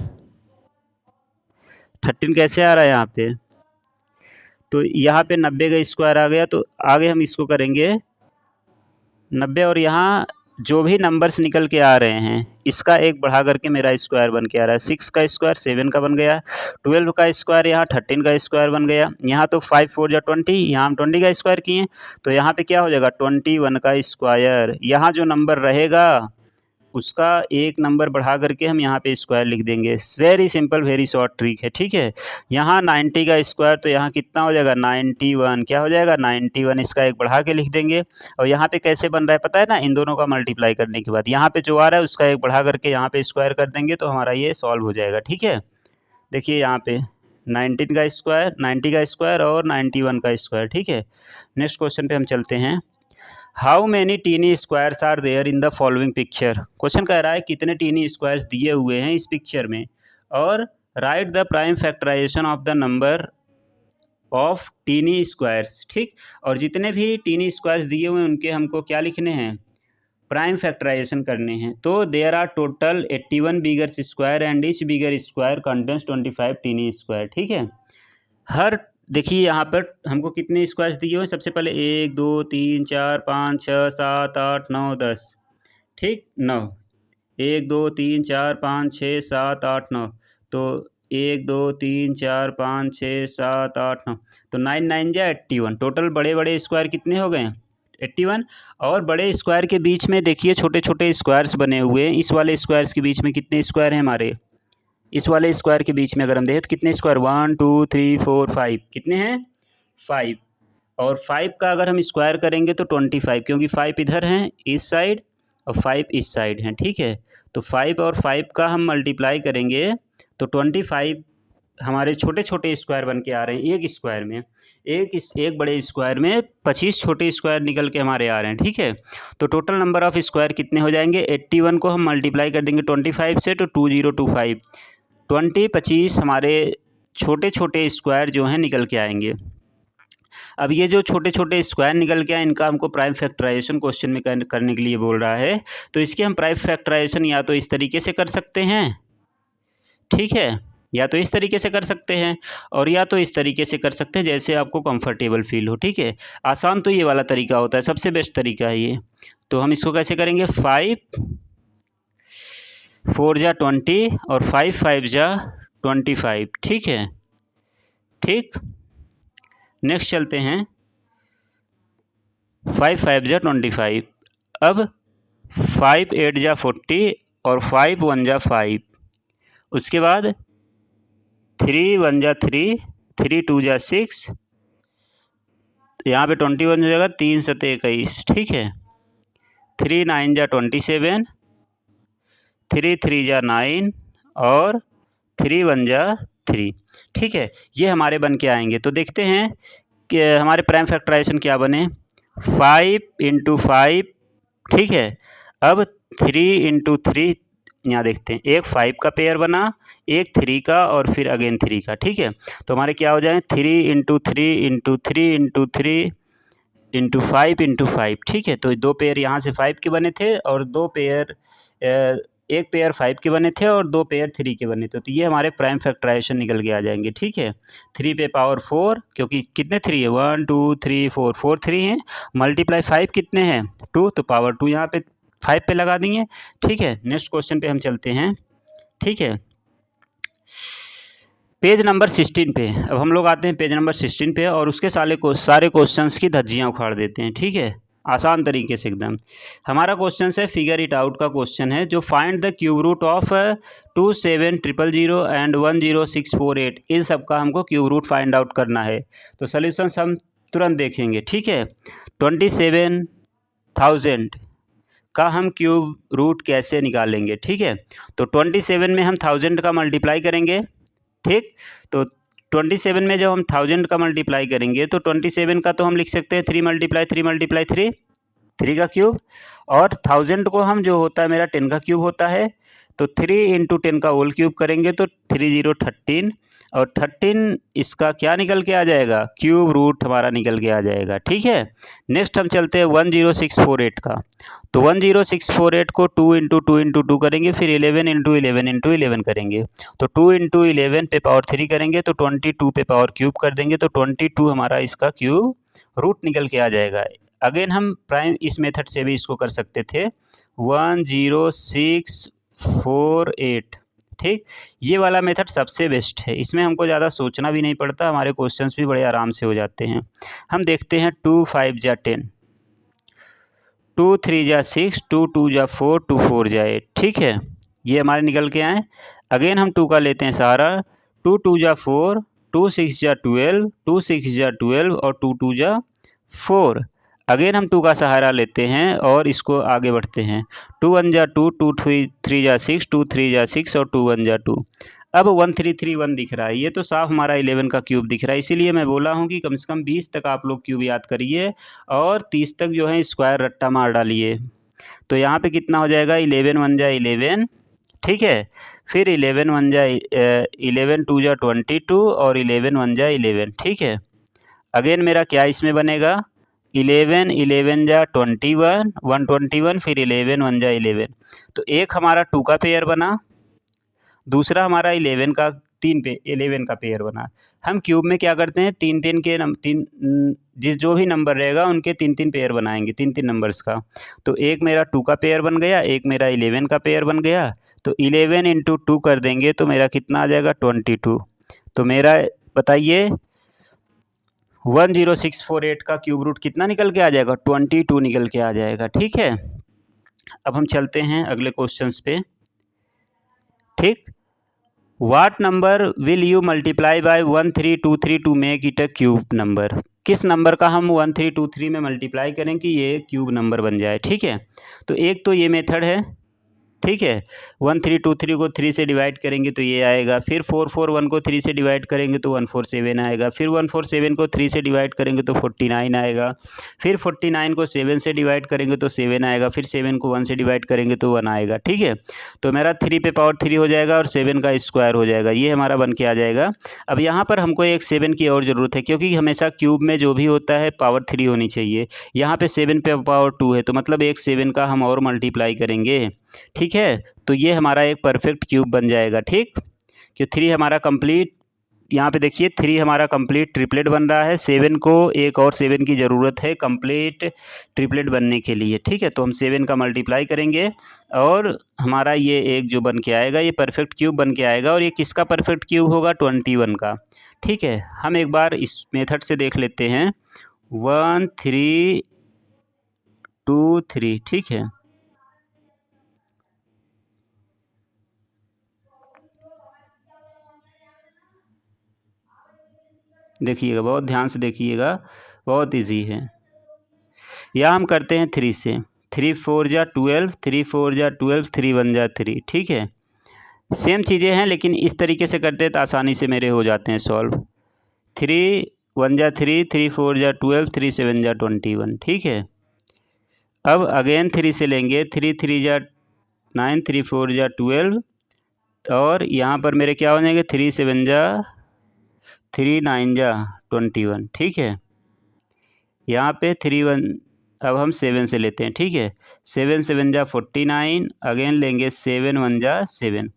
13 कैसे आ रहा है यहाँ पे, तो यहाँ पे 90 का स्क्वायर आ गया, तो आगे हम इसको करेंगे 90, और यहाँ जो भी नंबर्स निकल के आ रहे हैं इसका एक बढ़ा करके मेरा स्क्वायर बन के आ रहा है। 6 का स्क्वायर 7 का बन गया, 12 का स्क्वायर यहाँ 13 का स्क्वायर बन गया, यहाँ तो 5 4 जा 20, यहाँ हम 20 का स्क्वायर किए, तो यहाँ पे क्या हो जाएगा 21 का स्क्वायर। यहाँ जो नंबर रहेगा उसका एक नंबर बढ़ा करके हम यहाँ पे स्क्वायर लिख देंगे। Very simple, very short trick है। ठीक है, यहाँ 90 का स्क्वायर, तो यहाँ कितना हो जाएगा 91, क्या हो जाएगा 91, इसका एक बढ़ा के लिख देंगे। और यहाँ पे कैसे बन रहा है पता है ना, इन दोनों का मल्टीप्लाई करने के बाद यहाँ पे जो आ रहा है उसका एक बढ़ा करके यहाँ पे स्क्वायर कर देंगे, तो हमारा ये सॉल्व हो जाएगा। ठीक है, देखिए यहाँ पे 19 का स्क्वायर, 90 का स्क्वायर और 91 का स्क्वायर। ठीक है, नेक्स्ट क्वेश्चन पे हम चलते हैं। How many tiny squares are there in the following picture. Question कह रहा है कितने टीनी स्क्वायर्स दिए हुए हैं इस पिक्चर में, और write the prime factorisation of the number of tiny squares. ठीक, और जितने भी टीनी स्क्वायर्स दिए हुए हैं उनके हमको क्या लिखने हैं, प्राइम फैक्टराइजेशन करने हैं। तो there are total 81 bigger square and each bigger square contains 25 tiny square. ठीक है, हर देखिए यहाँ पर हमको कितने स्क्वायर्स दिए हुए हैं, सबसे पहले 1 2 3 4 5 6 7 8 9 10। ठीक, 9, 1 2 3 4 5 6 7 8 9, तो 1 2 3 4 5 6 7 8 9, तो 9 9 जा 81। टोटल बड़े बड़े स्क्वायर कितने हो गए 81, और बड़े स्क्वायर के बीच में देखिए छोटे छोटे स्क्वायर्स बने हुए हैं। इस वाले स्क्वायर्स के बीच में कितने स्क्वायर हैं हमारे, इस वाले स्क्वायर के बीच में अगर हम देखें तो कितने स्क्वायर 1 2 3 4 5, कितने हैं 5, और 5 का अगर हम स्क्वायर करेंगे तो 25, क्योंकि 5 इधर हैं इस साइड और 5 इस साइड हैं। ठीक है, तो 5 और 5 का हम मल्टीप्लाई करेंगे तो 25 हमारे छोटे छोटे स्क्वायर बन के आ रहे हैं। एक स्क्वायर में एक बड़े स्क्वायर में 25 छोटे स्क्वायर निकल के हमारे आ रहे हैं। ठीक है, तो टोटल नंबर ऑफ स्क्वायर कितने हो जाएंगे, 81 को हम मल्टीप्लाई कर देंगे 25 से तो 2025, 25 हमारे छोटे छोटे स्क्वायर जो हैं निकल के आएंगे। अब ये जो छोटे छोटे स्क्वायर निकल के आए इनका हमको प्राइम फैक्टराइजेशन क्वेश्चन में करने के लिए बोल रहा है, तो इसके हम प्राइम फैक्टराइजेशन या तो इस तरीके से कर सकते हैं, ठीक है, या तो इस तरीके से कर सकते हैं और या तो इस तरीके से कर सकते हैं, जैसे आपको कंफर्टेबल फील हो। ठीक है, आसान तो ये वाला तरीका होता है, सबसे बेस्ट तरीका है ये। तो हम इसको कैसे करेंगे, 5 4 जा 20 और 5 5 जा 25। ठीक है, ठीक, नेक्स्ट चलते हैं 5 5 जा 25। अब 5 8 जा 40 और 5 1 जा 5, उसके बाद 3 1 जा 3, 3 2 जा 6, यहाँ पे 21 हो जाएगा, 3 7 21। ठीक है, 3 9 जा 27, 3 3 जा 9 और 3 1 जा 3। ठीक है, ये हमारे बन के आएंगे। तो देखते हैं कि हमारे प्राइम फैक्टराइजेशन क्या बने, 5 × 5। ठीक है, अब 3 × 3, यहाँ देखते हैं, एक 5 का पेयर बना, एक 3 का और फिर अगेन 3 का। ठीक है, तो हमारे क्या हो जाए 3 × 3 × 3 × 3 × 5 × 5। ठीक है, तो दो पेयर यहाँ से 5 के बने थे और दो पेयर एक पेयर 5 के बने थे और दो पेयर 3 के बने थे, तो ये हमारे प्राइम फैक्टराइजेशन निकल के आ जाएंगे। ठीक है, 3 पे पावर 4, क्योंकि कितने 3 है 1 2 3 4 4 3 हैं, मल्टीप्लाई 5 कितने हैं 2, तो पावर 2 यहाँ पे 5 पे लगा देंगे। ठीक है, नेक्स्ट क्वेश्चन पे हम चलते हैं। ठीक है, पेज नंबर 16 पे अब हम लोग आते हैं पेज नंबर 16 पे और उसके सारे क्वेश्चंस की धज्जियाँ उखाड़ देते हैं। ठीक है, आसान तरीके से एकदम। हमारा क्वेश्चन है फिगर इट आउट का क्वेश्चन है, जो find the cube root of 2700 and 10648, इन सब का हमको क्यूब रूट फाइंड आउट करना है। तो सोल्यूशंस हम तुरंत देखेंगे। ठीक है, 27,000 का हम क्यूब रूट कैसे निकालेंगे। ठीक है, तो 27 में हम 1000 का मल्टीप्लाई करेंगे। ठीक, तो 27 में जब हम 1000 का मल्टीप्लाई करेंगे तो 27 का तो हम लिख सकते हैं 3 × 3 × 3 का क्यूब, और 1000 को हम जो होता है मेरा 10 का क्यूब होता है, तो 3 × 10 का होल क्यूब करेंगे तो 3013, और 13 इसका क्या निकल के आ जाएगा, क्यूब रूट हमारा निकल के आ जाएगा। ठीक है, नेक्स्ट हम चलते हैं 10648 का। तो 10648 को 2 × 2 × 2 करेंगे, फिर 11 × 11 × 11 करेंगे, तो 2 × 11 पे पावर 3 करेंगे तो 22 पे पावर क्यूब कर देंगे, तो 22 हमारा इसका क्यूब रूट निकल के आ जाएगा। अगेन हम प्राइम इस मेथड से भी इसको कर सकते थे, 10648। ठीक, ये वाला मेथड सबसे बेस्ट है, इसमें हमको ज़्यादा सोचना भी नहीं पड़ता, हमारे क्वेश्चंस भी बड़े आराम से हो जाते हैं। हम देखते हैं 2 5 जा 10, 2 3 जा 6, 2 2 जा 4, 2 4 जा 8। ठीक है, ये हमारे निकल के आए। अगेन हम 2 का लेते हैं सहारा, 2 2 जा 4, 2 6 जा 12, 2 6 जा 12 और 2 2 जा 4। अगेन हम 2 का सहारा लेते हैं और इसको आगे बढ़ते हैं, 2 1 जा 2, 2 3 जा 6, 2 3 जा 6 और 2 1 जा 2। अब 1331 दिख रहा है, ये तो साफ हमारा 11 का क्यूब दिख रहा है, इसीलिए मैं बोला हूँ कि कम से कम 20 तक आप लोग क्यूब याद करिए और 30 तक जो है स्क्वायर रट्टा मार डालिए। तो यहाँ पे कितना हो जाएगा, 11 1 जा 11। ठीक है, फिर 11 1 जा 11 2 जा 22 और 11 1 जा 11। ठीक है, अगेन मेरा क्या इसमें बनेगा, 11 11 जा 21 121, फिर 11 1 जा 11। तो एक हमारा 2 का पेयर बना, दूसरा हमारा 11 का 11 का पेयर बना। हम क्यूब में क्या करते हैं, जो भी नंबर रहेगा उनके 3 पेयर बनाएंगे, 3 नंबर्स का। तो एक मेरा 2 का पेयर बन गया, एक मेरा 11 का पेयर बन गया, तो 11 × 2 कर देंगे तो मेरा कितना आ जाएगा, 22। तो मेरा बताइए 10648 का क्यूब रूट कितना निकल के आ जाएगा, 22 निकल के आ जाएगा। ठीक है, अब हम चलते हैं अगले क्वेश्चंस पे। ठीक, what number will you multiply by 1323 to make it a cube number, किस नंबर का हम 1323 में मल्टीप्लाई करें कि ये क्यूब नंबर बन जाए। ठीक है, तो एक तो ये मेथड है। ठीक है, 1323 को 3 से डिवाइड करेंगे तो ये आएगा, फिर 441 को 3 से डिवाइड करेंगे तो 147 आएगा, फिर 147 को 3 से डिवाइड करेंगे तो 49 आएगा, फिर 49 को 7 से डिवाइड करेंगे तो 7 आएगा, फिर 7 को 1 से डिवाइड करेंगे तो 1 आएगा। ठीक है, तो मेरा 3 पे पावर 3 हो जाएगा और 7 का स्क्वायर हो जाएगा, ये हमारा बन के आ जाएगा। अब यहाँ पर हमको एक 7 की और ज़रूरत है, क्योंकि हमेशा क्यूब में जो भी होता है पावर 3 होनी चाहिए। यहाँ पे 7 पे पावर 2 है, तो मतलब एक 7 का हम और मल्टीप्लाई करेंगे। ठीक है, तो ये हमारा एक परफेक्ट क्यूब बन जाएगा। ठीक, कि 3 हमारा कंप्लीट, यहाँ पे देखिए 3 हमारा कंप्लीट ट्रिपलेट बन रहा है, 7 को एक और 7 की ज़रूरत है कंप्लीट ट्रिपलेट बनने के लिए। ठीक है, तो हम 7 का मल्टीप्लाई करेंगे और हमारा ये एक जो बन के आएगा ये परफेक्ट क्यूब बन के आएगा, और ये किसका परफेक्ट क्यूब होगा, 21 का। ठीक है, हम एक बार इस मेथड से देख लेते हैं, 1 3 2 3। ठीक है, देखिएगा, बहुत ध्यान से देखिएगा, बहुत इजी है। या हम करते हैं 3 से, 3 4 जा 12, 3 4 जा 12, 3 1 जा 3। ठीक है, सेम चीज़ें हैं लेकिन इस तरीके से करते हैं तो आसानी से मेरे हो जाते हैं सॉल्व। 3 1 जा 3, 3 4 जा 12, 3 7 जा 21। ठीक है, अब अगेन 3 से लेंगे, 3 3 जा 9, 3 4 जा 12, और यहाँ पर मेरे क्या हो जाएंगे, 3 7 जा 3 9 जा 21। ठीक है, यहाँ पे 3 1, अब हम 7 से लेते हैं। ठीक है, 7 7 जा 49, अगेन लेंगे 7 1 जा 7।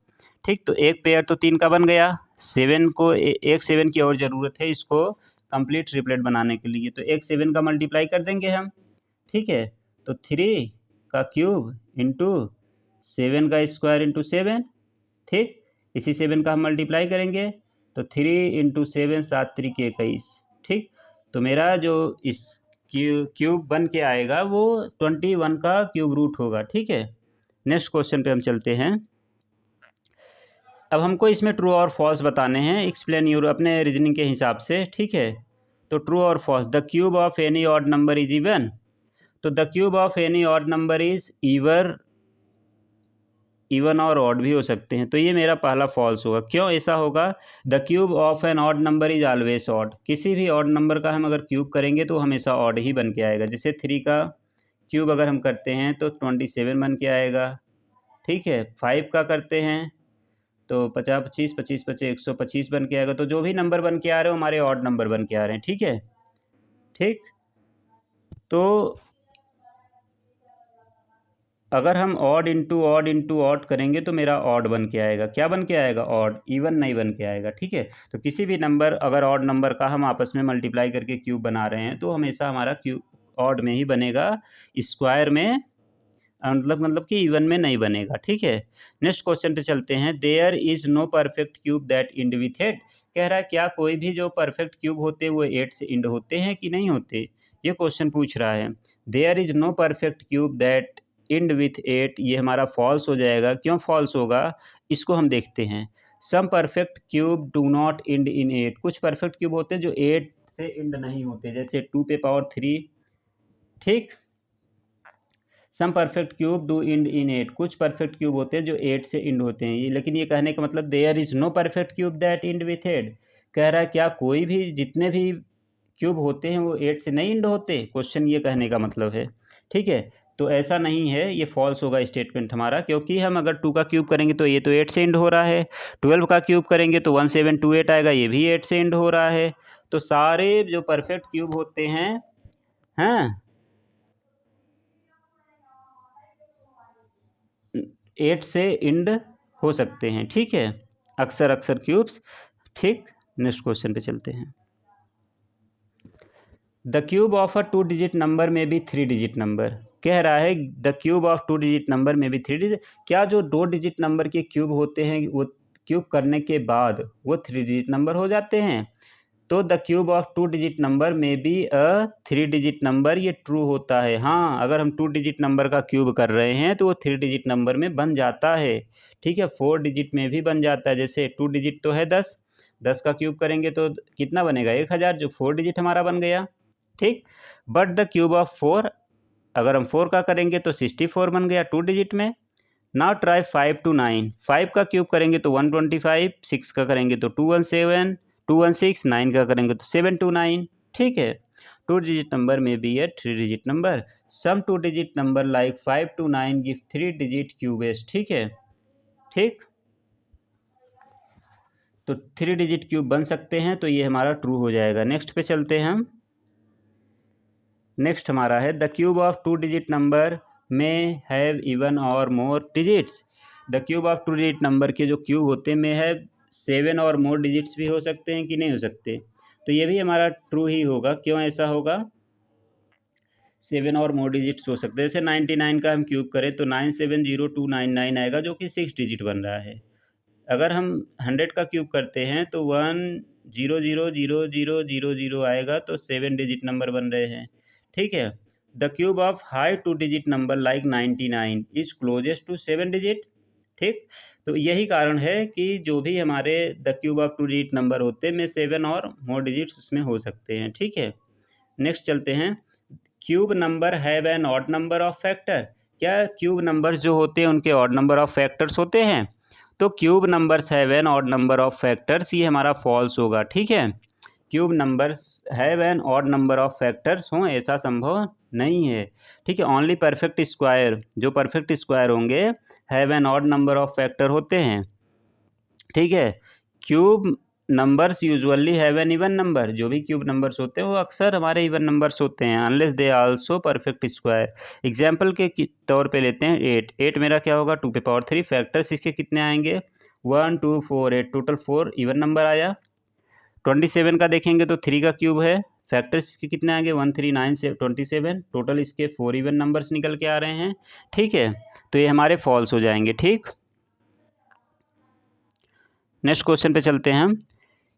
ठीक, तो एक पेयर तो 3 का बन गया, 7 को एक 7 की और ज़रूरत है इसको कंप्लीट ट्रिपलेट बनाने के लिए, तो एक 7 का मल्टीप्लाई कर देंगे हम। ठीक है, तो 3 का क्यूब इंटू 7 का स्क्वायर इंटू 7। ठीक, इसी 7 का हम मल्टीप्लाई करेंगे, तो 3 × 7 7 3 के 21, ठीक। तो मेरा जो इस क्यूब बन के आएगा वो 21 का क्यूब रूट होगा, ठीक है। नेक्स्ट क्वेश्चन पे हम चलते हैं। अब हमको इसमें ट्रू और फॉल्स बताने हैं, एक्सप्लेन योर अपने रीजनिंग के हिसाब से, ठीक है। तो ट्रू और false, the cube of any odd number is even. तो the cube of any odd number is even और ऑड भी हो सकते हैं, तो ये मेरा पहला फॉल्स होगा। क्यों ऐसा होगा? The cube of an odd number is always odd. किसी भी ऑड नंबर का हम अगर क्यूब करेंगे तो हमेशा ऑड ही बन के आएगा। जैसे 3 का क्यूब अगर हम करते हैं तो 27 बन के आएगा, ठीक है। 5 का करते हैं तो 50 25 25 25 125 बन के आएगा। तो जो भी नंबर बन के आ रहे हो हमारे ऑड नंबर बन के आ रहे हैं, ठीक है। ठीक, तो अगर हम ऑड इंटू ऑड करेंगे तो मेरा ऑड बन के आएगा। क्या बन के आएगा? ऑड, इवन नहीं बन के आएगा, ठीक है। तो किसी भी नंबर अगर ऑड नंबर का हम आपस में मल्टीप्लाई करके क्यूब बना रहे हैं तो हमेशा हमारा क्यूब ऑड में ही बनेगा, स्क्वायर में मतलब कि इवन में नहीं बनेगा, ठीक है। नेक्स्ट क्वेश्चन पे चलते हैं। There is no perfect cube that end with 8। कह रहा है क्या कोई भी जो परफेक्ट क्यूब होते हैं वो 8 से इंड होते हैं कि नहीं होते, ये क्वेश्चन पूछ रहा है। There is no perfect cube that end with 8, ये हमारा फॉल्स हो जाएगा। क्यों फॉल्स होगा, इसको हम देखते हैं। Some perfect cube do not end in 8। कुछ परफेक्ट क्यूब होते हैं जो 8 से इंड नहीं होते, जैसे 2⁴, ठीक। सम perfect cube do end in 8। कुछ परफेक्ट क्यूब होते हैं जो 8 से इंड होते हैं, ये लेकिन ये कहने का मतलब there is no perfect cube that end with 8। कह रहा है क्या कोई भी जितने भी क्यूब होते हैं वो 8 से नहीं इंड होते, क्वेश्चन ये कहने का मतलब है, ठीक है। तो ऐसा नहीं है, ये फॉल्स होगा स्टेटमेंट हमारा, क्योंकि हम अगर 2 का क्यूब करेंगे तो ये तो 8 से इंड हो रहा है। 12 का क्यूब करेंगे तो 1728 आएगा, ये भी 8 से इंड हो रहा है। तो सारे जो परफेक्ट क्यूब होते हैं, हाँ, 8 से इंड हो सकते हैं, ठीक है, अक्सर क्यूब्स, ठीक। नेक्स्ट क्वेश्चन पे चलते हैं। The cube of a 2 digit number में भी 3 डिजिट नंबर। कह रहा है the cube of 2 digit number में भी 3 डिजिट। क्या जो 2 डिजिट नंबर के क्यूब होते हैं वो क्यूब करने के बाद वो 3 डिजिट नंबर हो जाते हैं? तो the cube of 2 digit number में भी 3 डिजिट नंबर, ये ट्रू होता है। हाँ, अगर हम 2 डिजिट नंबर का क्यूब कर रहे हैं तो वो 3 डिजिट नंबर में बन जाता है, ठीक है। 4 डिजिट में भी बन जाता है। जैसे 2 डिजिट तो है 10, 10 का क्यूब करेंगे तो कितना बनेगा? 1000, जो 4 डिजिट हमारा बन गया, ठीक। बट द क्यूब ऑफ 4, अगर हम 4 का करेंगे तो 64 बन गया 2 डिजिट में। Now try 5 to 9। 5 का क्यूब करेंगे तो 125, 6 का करेंगे तो 217, 216, 9 का करेंगे तो 729, ठीक है। 2 डिजिट नंबर में भी है 3 digit number. Some 2 digit number like 5 to 9 give 3 digit cubes, ठीक है, ठीक। तो 3 डिजिट क्यूब बन सकते हैं, तो ये हमारा ट्रू हो जाएगा। नेक्स्ट पे चलते हैं हम। नेक्स्ट हमारा है the cube of 2 digit number में हैव इवन और मोर digits. The cube of 2 digit number के जो क्यूब होते हैं में है 7 और मोर डिजिट्स भी हो सकते हैं कि नहीं हो सकते? तो ये भी हमारा ट्रू ही होगा। क्यों ऐसा होगा? 7 और मोर डिजिट्स हो सकते हैं। जैसे 99 का हम क्यूब करें तो 970299 आएगा, जो कि 6 डिजिट बन रहा है। अगर हम 100 का क्यूब करते हैं तो 10000000 आएगा, तो 7 डिजिट नंबर बन रहे हैं, ठीक है। The cube of high 2 digit number like 99 is closest to 7 digit, ठीक। तो यही कारण है कि जो भी हमारे the cube of 2 digit number होते हैं में 7 और मोर डिजिट्स उसमें हो सकते हैं, ठीक है। नेक्स्ट चलते हैं। Cube number have an odd number of factor. क्या क्यूब नंबर्स जो होते हैं उनके ऑड नंबर ऑफ फैक्टर्स होते हैं? तो cube numbers have an odd number of factors, ये हमारा फॉल्स होगा, ठीक है। Cube numbers have an odd number of factors हों, ऐसा संभव नहीं है, ठीक है। ओनली परफेक्ट स्क्वायर, जो परफेक्ट स्क्वायर होंगे have an odd number of factor होते हैं, ठीक है। Cube numbers usually have an even number. जो भी क्यूब नंबर्स होते हैं वो अक्सर हमारे इवन नंबर्स होते हैं, unless they also perfect square. Example के तौर पे लेते हैं 8। 8 मेरा क्या होगा? 2⁵। फैक्टर्स इसके कितने आएंगे? 1 2 4 8, टोटल 4 इवन नंबर आया। 27 का देखेंगे तो 3 का क्यूब है, फैक्टर्स इसके कितने आएंगे? 1 3 9 से 27, टोटल इसके 4 इवन नंबर्स निकल के आ रहे हैं, ठीक है। तो ये हमारे फॉल्स हो जाएंगे, ठीक। नेक्स्ट क्वेश्चन पे चलते हैं हम।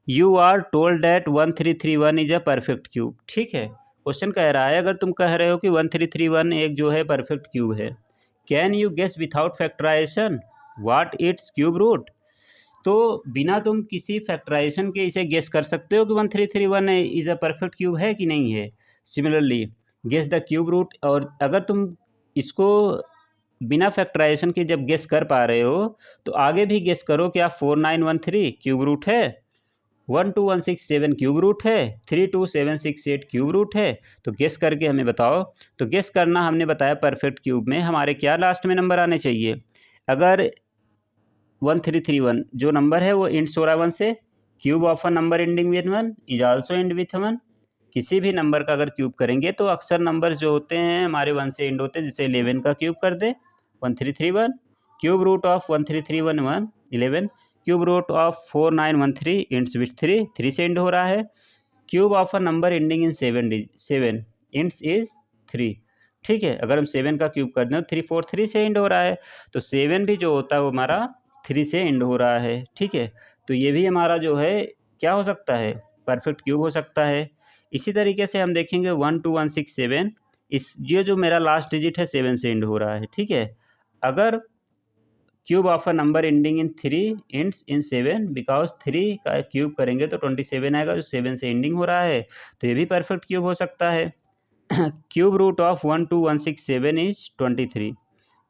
You are told that 1331 is a perfect cube. ठीक है, क्वेश्चन कह रहा है अगर तुम कह रहे हो कि 1331 एक जो है परफेक्ट क्यूब है, can you guess without factorisation what its cube root. तो बिना तुम किसी फैक्टराइजेशन के इसे गेस कर सकते हो कि 1331 इज अ परफेक्ट क्यूब है कि नहीं है। Similarly guess the cube root, और अगर तुम इसको बिना फैक्टराइजेशन के जब गेस कर पा रहे हो तो आगे भी गेस करो क्या 4913 क्यूब रूट है, 12167 क्यूब रूट है, 32768 क्यूब रूट है। तो गेस करके हमें बताओ। तो गेस करना हमने बताया परफेक्ट क्यूब में हमारे क्या लास्ट में नंबर आने चाहिए। अगर 1331 जो नंबर है वो इंड्स हो रहा है 1 से, cube of a number ending with 1 is also and with 1। किसी भी नंबर का अगर क्यूब करेंगे तो अक्सर नंबर जो होते हैं हमारे 1 से एंड होते हैं, जैसे 11 का क्यूब कर दे 1331, cube root of 1331 11, cube root of 4913 ends with 3 से एंड हो रहा है, cube of a number ending in 7 ends is 3। ठीक है, अगर हम 7 का क्यूब कर दें तो 343 से एंड हो रहा है, तो 7 भी जो होता है वो हमारा 3 से एंड हो रहा है। ठीक है, तो ये भी हमारा जो है क्या हो सकता है, परफेक्ट क्यूब हो सकता है। इसी तरीके से हम देखेंगे 12167, इस ये जो मेरा लास्ट डिजिट है 7 से एंड हो रहा है। ठीक है, अगर cube of a number ending in 3 ends in 7, because 3 का क्यूब करेंगे तो 27 आएगा जो 7 से एंडिंग हो रहा है, तो ये भी परफेक्ट क्यूब हो सकता है। क्यूब रूट ऑफ 12167 इज 23,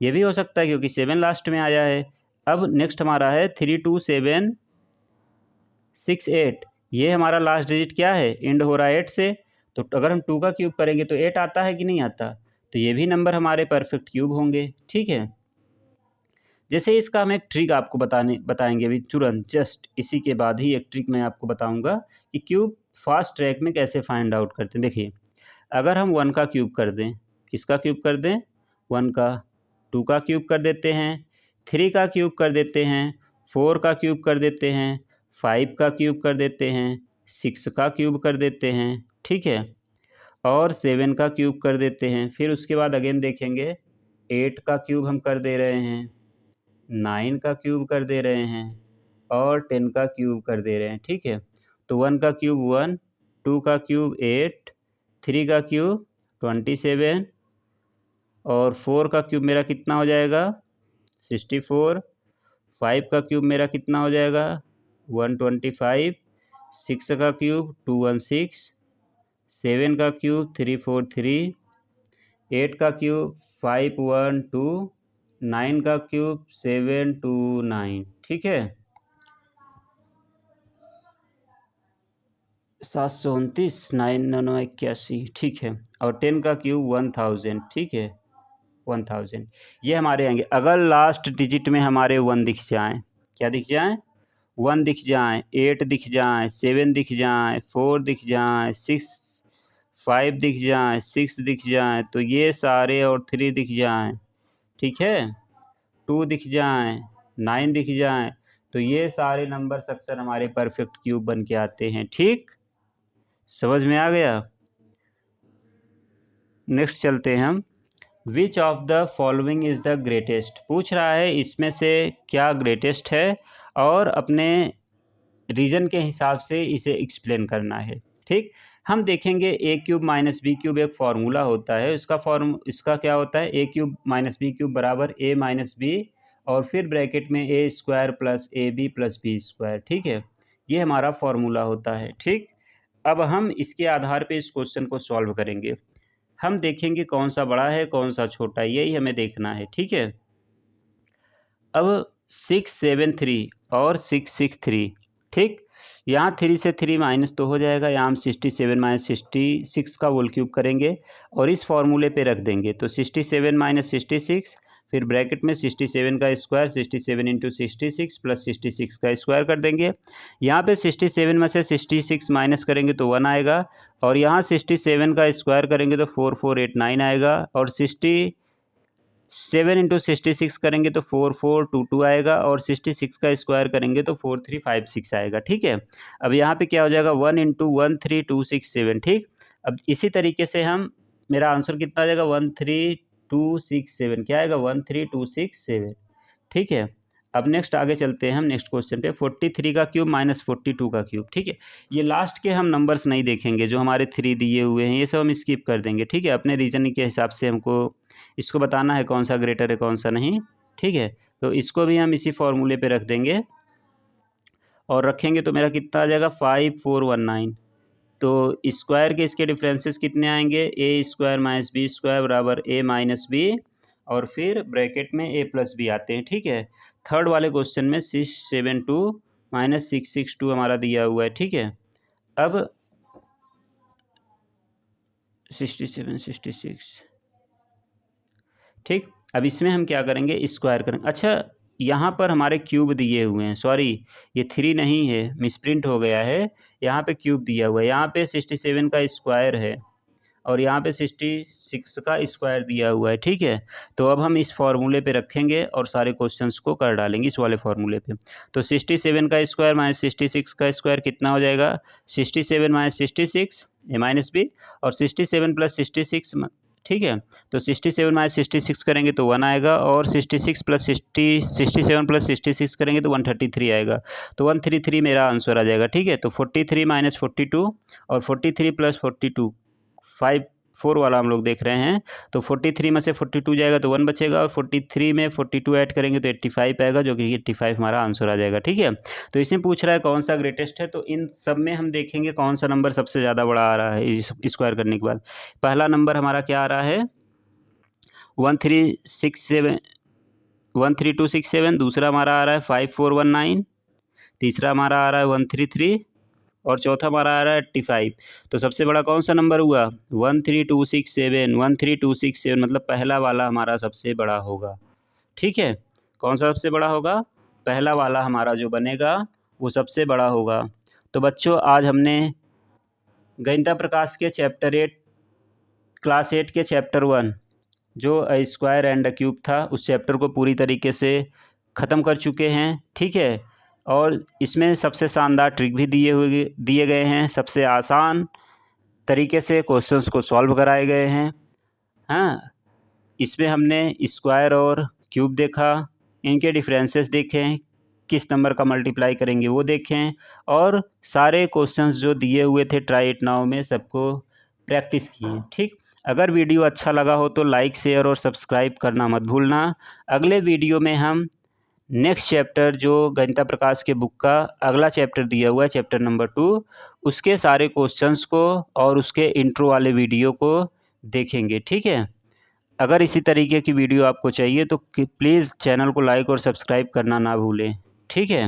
ये भी हो सकता है क्योंकि 7 लास्ट में आया है। अब नेक्स्ट हमारा है 32768, ये हमारा लास्ट डिजिट क्या है, एंड हो रहा है 8 से, तो अगर हम 2 का क्यूब करेंगे तो 8 आता है कि नहीं आता, तो ये भी नंबर हमारे परफेक्ट क्यूब होंगे। ठीक है, जैसे इसका हम एक ट्रिक आपको बताएंगे अभी तुरंत, जस्ट इसी के बाद ही एक ट्रिक मैं आपको बताऊंगा कि क्यूब फास्ट ट्रैक में कैसे फाइंड आउट करते हैं। देखिए, अगर हम 1 का क्यूब कर दें, किसका क्यूब कर दें, 1 का, 2 का क्यूब कर देते हैं, 3 का क्यूब कर देते हैं, 4 का क्यूब कर देते हैं, 5 का क्यूब कर देते हैं, 6 का क्यूब कर देते हैं, ठीक है, और 7 का क्यूब कर देते हैं। फिर उसके बाद अगेन देखेंगे 8 का क्यूब हम कर दे रहे हैं, 9 का क्यूब कर दे रहे हैं, और 10 का क्यूब कर दे रहे हैं। ठीक है, तो 1 का क्यूब 1, 2 का क्यूब 8, 3 का क्यूब 27, और 4 का क्यूब मेरा कितना हो जाएगा 64, 5 का क्यूब मेरा कितना हो जाएगा 125, 6 का क्यूब 216, 7 का क्यूब 343, 8 का क्यूब 512, 9 का क्यूब 729। ठीक है, 729, 99981, ठीक है, और 10 का क्यूब 1000। ठीक है, 1000 ये हमारे आएंगे। अगर लास्ट डिजिट में हमारे 1 दिख जाएं, क्या दिख जाएं, 1 दिख जाएं, 8 दिख जाएं, 7 दिख जाएं, 4 दिख जाएं, 5 दिख जाएं, 6 दिख जाएं, तो ये सारे, और 3 दिख जाएं, ठीक है, 2 दिख जाएं, 9 दिख जाएं, तो ये सारे नंबर अक्सर हमारे परफेक्ट क्यूब बन के आते हैं। ठीक, समझ में आ गया। नेक्स्ट चलते हैं हम, विच of the following is the greatest, पूछ रहा है इसमें से क्या ग्रेटेस्ट है, और अपने रीजन के हिसाब से इसे एक्सप्लेन करना है। ठीक, हम देखेंगे a cube minus b cube एक फार्मूला होता है, इसका क्या होता है, a cube minus b cube बराबर ए माइनस बी, और फिर ब्रैकेट में a square plus a b plus b square. ठीक है, ये हमारा फार्मूला होता है। ठीक, अब हम इसके आधार पे इस क्वेश्चन को सॉल्व करेंगे। हम देखेंगे कौन सा बड़ा है कौन सा छोटा है, यही हमें देखना है। ठीक है, अब 673 और 663, ठीक, यहाँ 3 से 3 माइनस तो हो जाएगा, यहाँ हम 67 माइनस 66 का होल क्यूब करेंगे और इस फॉर्मूले पे रख देंगे, तो 67 माइनस 66, फिर ब्रैकेट में 67 का स्क्वायर, 67 इंटू 66 प्लस 66 का स्क्वायर कर देंगे। यहाँ पे 67 में से 66 माइनस करेंगे तो 1 आएगा, और यहाँ 67 का स्क्वायर करेंगे तो 4489 आएगा, और 7 इंटू 66 करेंगे तो 4422 आएगा, और 66 का स्क्वायर करेंगे तो 4356 आएगा। ठीक है, अब यहाँ पे क्या हो जाएगा 1 इंटू 13267। ठीक, अब इसी तरीके से हम, मेरा आंसर कितना आ जाएगा 13267, क्या आएगा 13267। ठीक है, अब नेक्स्ट आगे चलते हैं हम नेक्स्ट क्वेश्चन पे। 43 का क्यूब माइनस 42 का क्यूब। ठीक है, ये लास्ट के हम नंबर्स नहीं देखेंगे, जो हमारे 3 दिए हुए हैं ये सब हम स्किप कर देंगे। ठीक है, अपने रीजनिंग के हिसाब से हमको इसको बताना है कौन सा ग्रेटर है कौन सा नहीं। ठीक है, तो इसको भी हम इसी फॉर्मूले पे रख देंगे और रखेंगे तो मेरा कितना आ जाएगा 5419। तो स्क्वायर के इसके डिफरेंसेस कितने आएंगे, ए स्क्वायर माइनस बी स्क्वायर बराबर ए माइनस बी, और फिर ब्रैकेट में ए प्लस बी आते हैं। ठीक है, थर्ड वाले क्वेश्चन में 672 माइनस 662 हमारा दिया हुआ है। ठीक है, अब 6766। ठीक, अब इसमें हम क्या करेंगे, स्क्वायर करेंगे। अच्छा, यहाँ पर हमारे क्यूब दिए हुए हैं, सॉरी ये 3 नहीं है, मिसप्रिंट हो गया है, यहाँ पे क्यूब दिया हुआ है। यहाँ पे 67 का स्क्वायर है और यहाँ पे 66 का स्क्वायर दिया हुआ है। ठीक है, तो अब हम इस फार्मूले पे रखेंगे और सारे क्वेश्चंस को कर डालेंगे इस वाले फार्मूले पे। तो 67 का स्क्वायर माइनस 66 का स्क्वायर कितना हो जाएगा, 67 माइनस 66 ए माइनस बी, और 67 प्लस 66। ठीक है, तो 67 माइनस 66 करेंगे तो 1 आएगा, और 66 प्लस 67 प्लस 66 करेंगे तो 133 आएगा। तो 133 मेरा आंसर आ जाएगा। ठीक है, तो 43 माइनस 42 और 43 प्लस 42 4 वाला हम लोग देख रहे हैं। तो 43 में से 42 जाएगा तो 1 बचेगा, और 43 में 42 ऐड करेंगे तो 85 आएगा, जो कि 85 हमारा आंसर आ जाएगा। ठीक है, तो इसमें पूछ रहा है कौन सा ग्रेटेस्ट है, तो इन सब में हम देखेंगे कौन सा नंबर सबसे ज़्यादा बड़ा आ रहा है स्क्वायर करने के बाद। पहला नंबर हमारा क्या आ रहा है 13267, दूसरा हमारा आ रहा है 5419, तीसरा हमारा आ रहा है 133, और चौथा हमारा आ रहा है 85। तो सबसे बड़ा कौन सा नंबर हुआ 13267, मतलब पहला वाला हमारा सबसे बड़ा होगा। ठीक है, कौन सा सबसे बड़ा होगा, पहला वाला हमारा जो बनेगा वो सबसे बड़ा होगा। तो बच्चों आज हमने गणित प्रकाश के चैप्टर 8 क्लास 8 के चैप्टर 1 जो a square and a cube था, उस चैप्टर को पूरी तरीके से ख़त्म कर चुके हैं। ठीक है, और इसमें सबसे शानदार ट्रिक भी दिए गए हैं, सबसे आसान तरीके से क्वेश्चंस को सॉल्व कराए गए हैं। हाँ, इसमें हमने स्क्वायर और क्यूब देखा, इनके डिफरेंसेस देखें, किस नंबर का मल्टीप्लाई करेंगे वो देखें, और सारे क्वेश्चंस जो दिए हुए थे ट्राई इट नाउ में सबको प्रैक्टिस किए। ठीक, अगर वीडियो अच्छा लगा हो तो लाइक शेयर और सब्सक्राइब करना मत भूलना। अगले वीडियो में हम नेक्स्ट चैप्टर जो गणित प्रकाश के बुक का अगला चैप्टर दिया हुआ है चैप्टर नंबर 2, उसके सारे क्वेश्चंस को और उसके इंट्रो वाले वीडियो को देखेंगे। ठीक है, अगर इसी तरीके की वीडियो आपको चाहिए तो प्लीज़ चैनल को लाइक और सब्सक्राइब करना ना भूलें। ठीक है।